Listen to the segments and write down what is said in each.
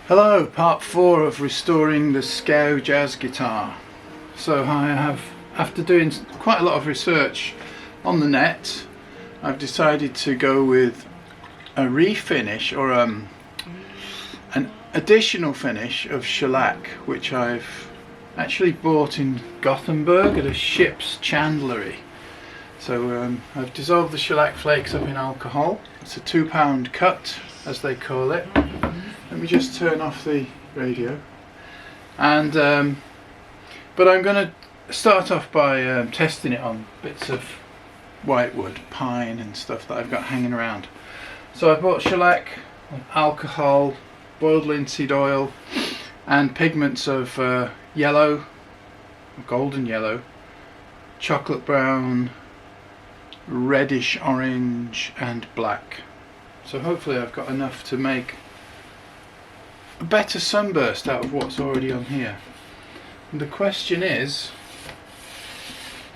Hello, part 4 of restoring the Skau Jazz Guitar. So I have, after doing quite a lot of research on the net, I've decided to go with a refinish or an additional finish of shellac, which I've actually bought in Gothenburg at a ship's chandlery. So I've dissolved the shellac flakes up in alcohol. It's a 2-pound cut, as they call it. Let me just turn off the radio. And but I'm going to start off by testing it on bits of whitewood, pine and stuff that I've got hanging around. So I bought shellac, alcohol, boiled linseed oil and pigments of yellow, golden yellow, chocolate brown, reddish orange and black. So hopefully I've got enough to make a better sunburst out of what's already on here. And the question is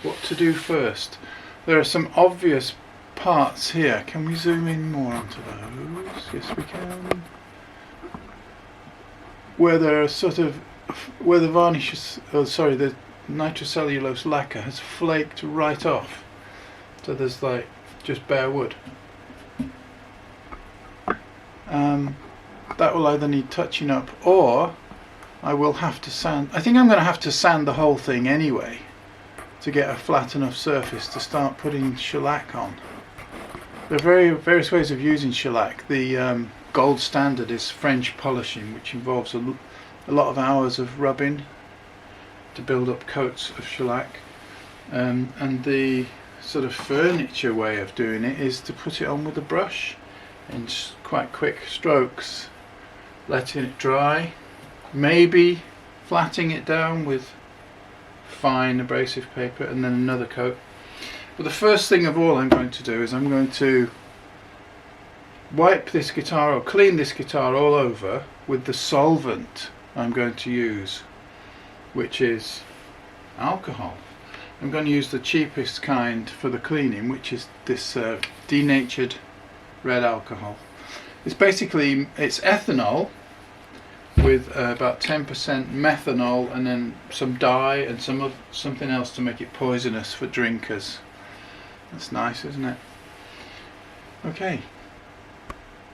what to do first. There are some obvious parts here. Can we zoom in more onto those? Yes, we can. Where there are where the varnish is, the nitrocellulose lacquer has flaked right off. So there's like just bare wood. That will either need touching up, or I will have to sand. I think I'm going to have to sand the whole thing anyway to get a flat enough surface to start putting shellac on. There are various ways of using shellac. The gold standard is French polishing, which involves a lot of hours of rubbing to build up coats of shellac, and the sort of furniture way of doing it is to put it on with a brush in quite quick strokes, letting it dry, maybe flattening it down with fine abrasive paper and then another coat. But the first thing of all I'm going to do is I'm going to wipe this guitar or clean this guitar all over with the solvent I'm going to use, which is alcohol. I'm going to use the cheapest kind for the cleaning, which is this denatured red alcohol. It's basically, it's ethanol with about 10% methanol and then some dye and something else to make it poisonous for drinkers. That's nice, isn't it? Okay.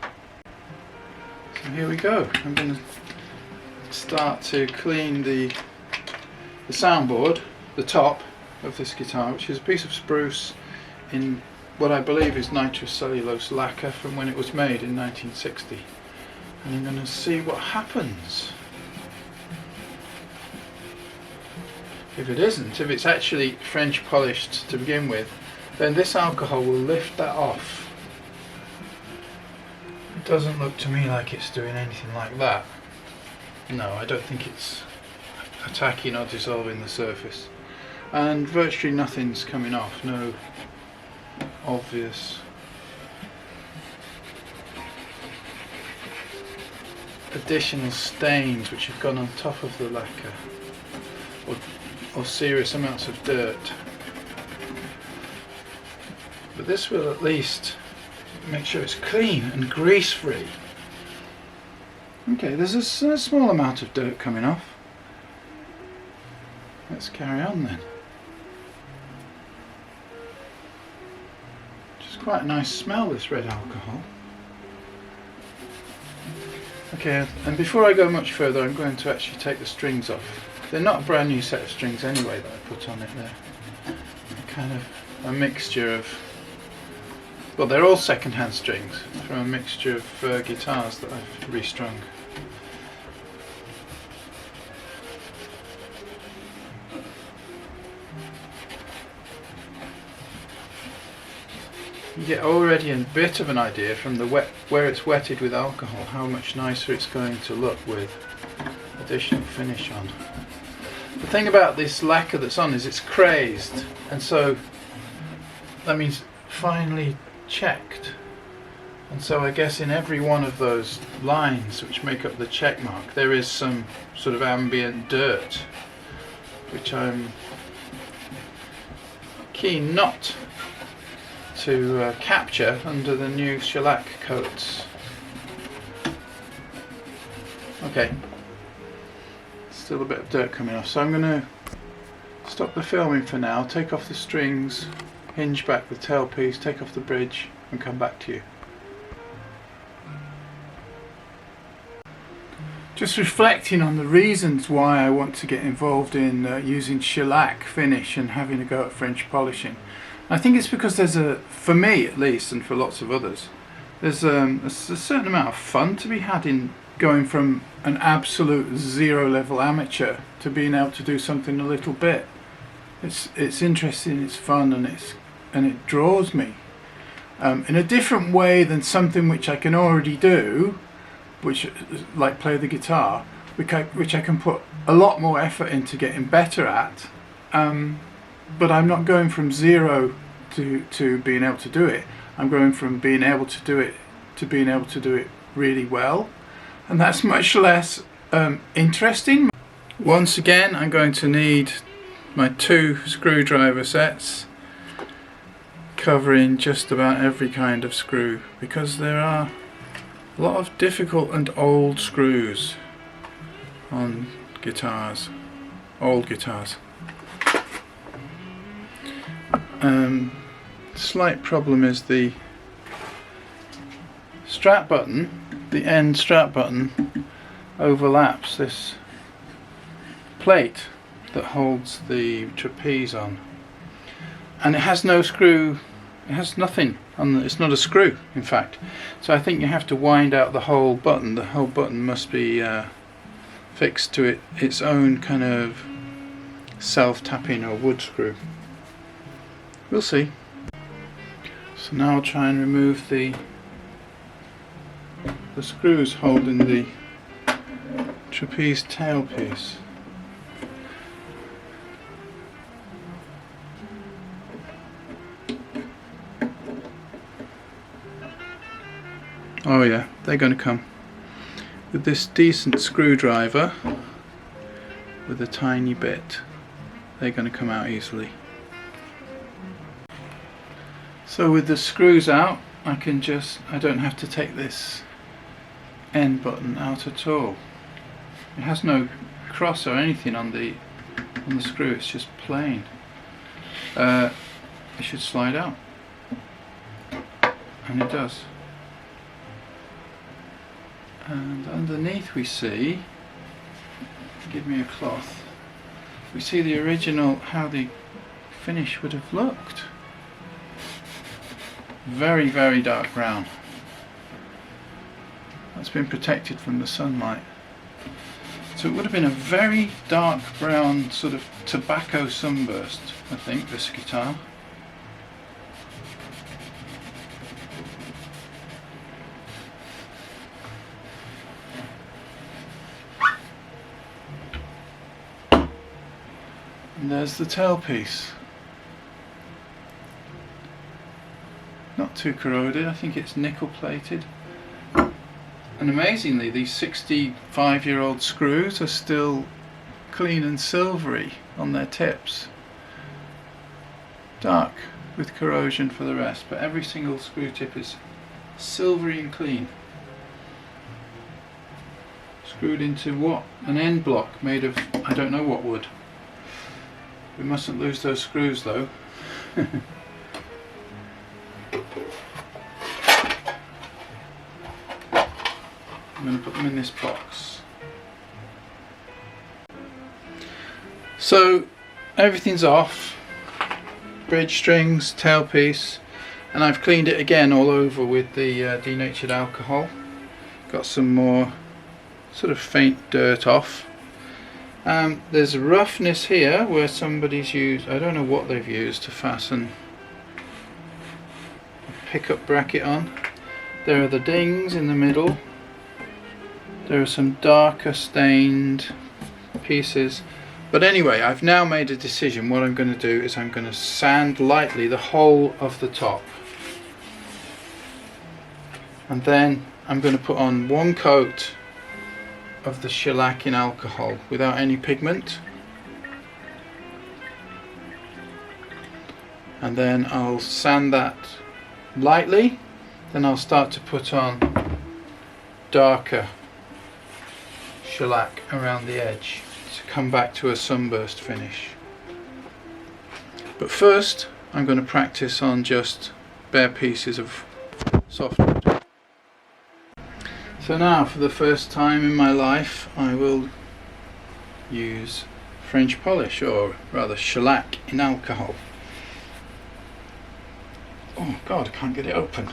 So here we go. I'm going to start to clean the soundboard, the top of this guitar, which is a piece of spruce in what I believe is nitrocellulose lacquer from when it was made in 1960. And I'm going to see what happens. If it isn't, if it's actually French polished to begin with, then this alcohol will lift that off. It doesn't look to me like it's doing anything like that. No, I don't think it's attacking or dissolving the surface. And virtually nothing's coming off, no obvious additional stains which have gone on top of the lacquer, or serious amounts of dirt. But this will at least make sure it's clean and grease free. Okay, there's a small amount of dirt coming off. Let's carry on then. Quite a nice smell, this red alcohol. Okay, and before I go much further, I'm going to actually take the strings off. They're not a brand new set of strings anyway that I put on it there. They're kind of a mixture of, well, they're all second-hand strings from a mixture of guitars that I've restrung. You get already a bit of an idea from the where it's wetted with alcohol how much nicer it's going to look with additional finish on. The thing about this lacquer that's on is it's crazed, and so that means finely checked. And so I guess in every one of those lines which make up the check mark there is some sort of ambient dirt, which I'm keen not to capture under the new shellac coats. Okay, still a bit of dirt coming off, so I'm going to stop the filming for now, take off the strings, hinge back the tailpiece, take off the bridge and come back to you. Just reflecting on the reasons why I want to get involved in using shellac finish and having a go at French polishing. I think it's because there's for me at least, and for lots of others, there's a certain amount of fun to be had in going from an absolute zero level amateur to being able to do something a little bit. It's interesting, it's fun, and it draws me in a different way than something which I can already do, which like play the guitar, which I can put a lot more effort into getting better at, but I'm not going from zero to being able to do it. I'm going from being able to do it to being able to do it really well, and that's much less interesting. Once again, I'm going to need my 2 screwdriver sets covering just about every kind of screw, because there are a lot of difficult and old screws on guitars, old guitars. Slight problem is the strap button, the end strap button overlaps this plate that holds the trapeze on, and it has no screw, it has nothing on the, it's not a screw in fact, so I think you have to wind out the whole button. The whole button must be fixed to its own kind of self-tapping or wood screw. We'll see. So now I'll try and remove the screws holding the trapeze tailpiece. Oh yeah, they're going to come. With this decent screwdriver with a tiny bit, they're going to come out easily. So with the screws out, I don't have to take this end button out at all. It has no cross or anything on the screw, it's just plain. It should slide out, and it does. And underneath we see, give me a cloth, we see the original, how the finish would have looked. Very, very dark brown. That's been protected from the sunlight. So it would have been a very dark brown, sort of tobacco sunburst, I think, this guitar. And there's the tailpiece. Not too corroded, I think it's nickel plated. And amazingly, these 65-year-old screws are still clean and silvery on their tips. Dark with corrosion for the rest, but every single screw tip is silvery and clean. Screwed into what? An end block made of I don't know what wood. We mustn't lose those screws though. I'm going to put them in this box. So everything's off, bridge strings, tailpiece, and I've cleaned it again all over with the denatured alcohol. Got some more sort of faint dirt off. There's roughness here where somebody's used, I don't know what they've used to fasten a pickup bracket on. There are the dings in the middle. There are some darker stained pieces, but anyway, I've now made a decision. What I'm going to do is I'm going to sand lightly the whole of the top, and then I'm going to put on 1 coat of the shellac in alcohol without any pigment, and then I'll sand that lightly. Then I'll start to put on darker shellac around the edge to come back to a sunburst finish. But first I'm going to practice on just bare pieces of softwood. So now, for the first time in my life, I will use French polish, or rather shellac in alcohol. Oh god, I can't get it open.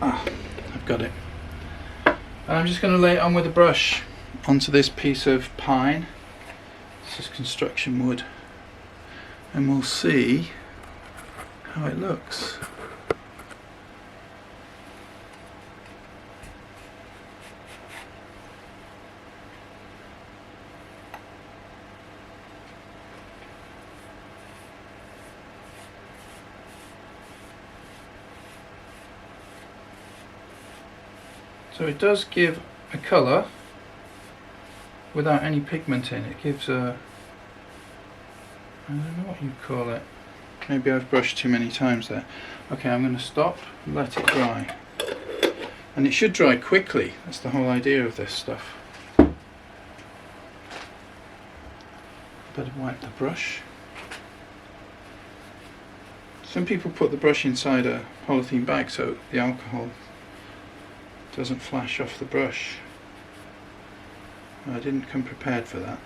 Ah, I've got it. And I'm just going to lay it on with a brush onto this piece of pine. This is construction wood. And we'll see how it looks. So it does give a colour without any pigment in. It gives a, I don't know what you call it. Maybe I've brushed too many times there. Okay, I'm going to stop and let it dry. And it should dry quickly. That's the whole idea of this stuff. Better wipe the brush. Some people put the brush inside a polythene bag so the alcohol doesn't flash off the brush. I didn't come prepared for that.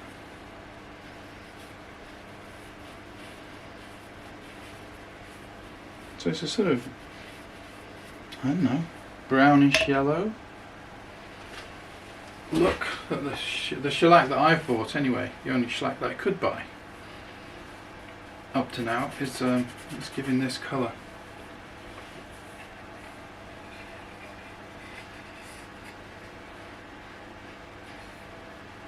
So it's a sort of, I don't know, brownish yellow look at the shellac that I've bought anyway. The only shellac that I could buy up to now is giving this colour.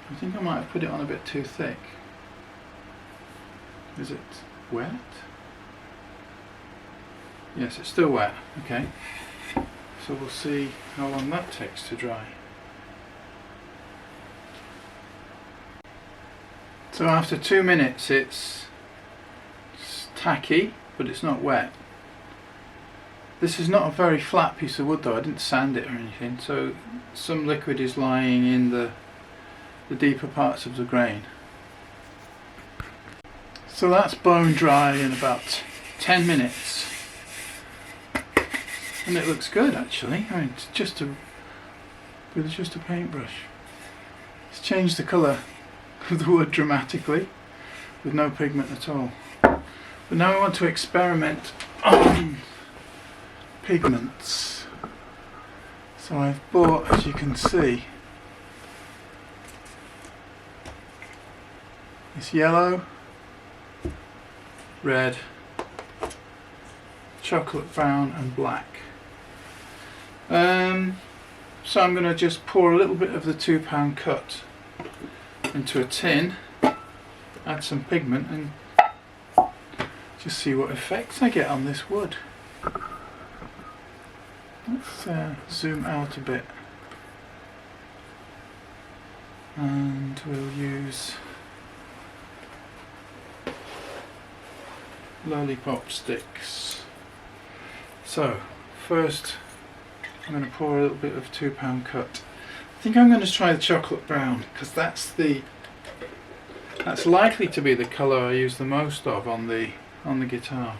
I think I might have put it on a bit too thick. Is it wet? Yes, it's still wet. Okay. So we'll see how long that takes to dry. So after 2 minutes it's tacky, but it's not wet. This is not a very flat piece of wood though, I didn't sand it or anything, so some liquid is lying in the deeper parts of the grain. So that's bone dry in about 10 minutes. And it looks good actually. I mean, it's just with just a paintbrush. It's changed the colour of the wood dramatically with no pigment at all. But now I want to experiment on pigments. So I've bought, as you can see, this yellow, red, chocolate brown and black. So I'm going to just pour a little bit of the £2 cut into a tin, add some pigment and just see what effects I get on this wood. Let's zoom out a bit and we'll use lollipop sticks. So first I'm going to pour a little bit of £2 cut. I think I'm going to try the chocolate brown because that's likely to be the colour I use the most of on the guitar.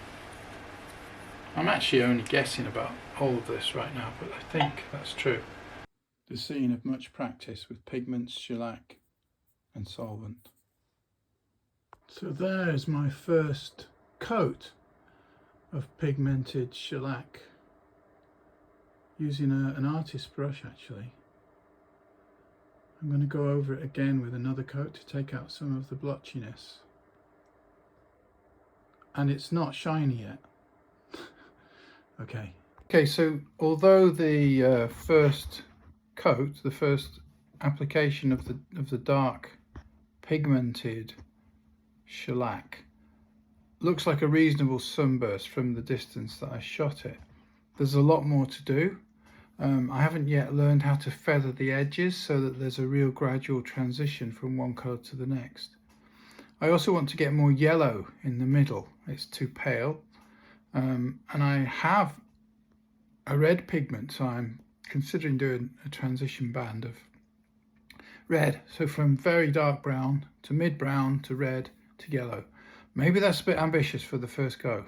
I'm actually only guessing about all of this right now, but I think that's true. The scene of much practice with pigments, shellac and solvent. So there's my first coat of pigmented shellac using an artist brush actually. I'm going to go over it again with another coat to take out some of the blotchiness. And it's not shiny yet. Okay, so although the first coat, the first application of the dark pigmented shellac looks like a reasonable sunburst from the distance that I shot it, there's a lot more to do. I haven't yet learned how to feather the edges so that there's a real gradual transition from one colour to the next. I also want to get more yellow in the middle. It's too pale. And I have a red pigment, so I'm considering doing a transition band of red. So from very dark brown to mid brown to red to yellow. Maybe that's a bit ambitious for the first go.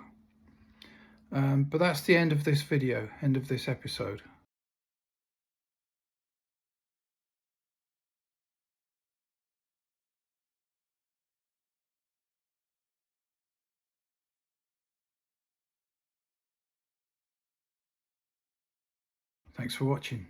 But that's the end of this video, end of this episode. Thanks for watching.